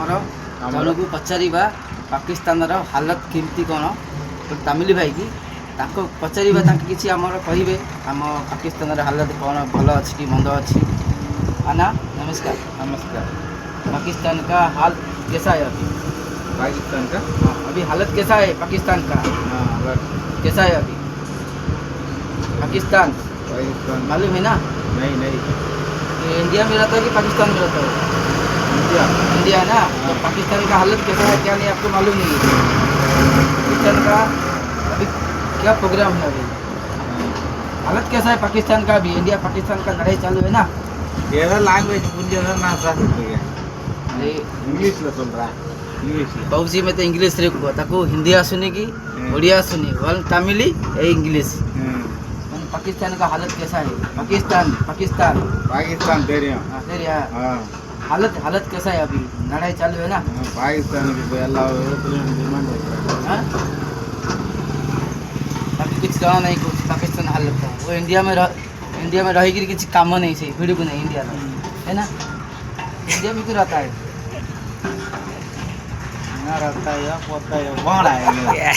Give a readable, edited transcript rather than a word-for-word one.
आमर जन को पचारिबा पाकिस्तान रो हालत केमती कौन तमिल भाई की ताको पचारिबा ताके किछि आमर कहिबे आम पाकिस्तान रो हालत कौन भल अछि कि मंद अछि। आना नमस्कार। नमस्कार। पाकिस्तान का हाल कैसा है अभी? पाकिस्तान का हाँ, अभी हालत कैसा है पाकिस्तान का? हाँ कैसा है अभी पाकिस्तान? पाकिस्तान मालूम है ना? नहीं नहीं ये इंडिया में रहता है कि पाकिस्तान में रहता है? इंडिया इंडिया है ना? तो पाकिस्तान का हालत कैसा है क्या नहीं आपको मालूम नहीं है? पाकिस्तान का अभी क्या प्रोग्राम है अभी? हालत कैसा है पाकिस्तान का अभी? इंडिया पाकिस्तान का लड़ाई चालू है ना? ஏதோ லாங்குவேஜ் புரிஞ்சதா நான் சாப்பிட்டுருக்கேன் अरे இங்கிலீஷில் சொல்கிறேன் இங்கிலீஷில் बाबूजी में तो इंग्लिश रे ताको हिंदी आसुनी की ओडिया आसुनी वन तमिली ए इंग्लिश। पाकिस्तान का हालत कैसा है? पाकिस्तान पाकिस्तान பாகிஸ்தான் தெரியும் हाँ सर यार हाँ हालत हालत कैसा है अभी? लड़ाई चालू है ना? பாகிஸ்தானுக்கு இப்போ எல்லா விதத்துலையும் டிமாண்ட் வைக்கிறாங்க हाँ? अभी कुछ कहना नहीं कुछ पाकिस्तान हालत का वो इंडिया में रहेगी किसी काम नहीं से वीडियो को नहीं इंडिया में है ना? इंडिया में क्यों रहता है? ना रहता है या पोता है बड़ा है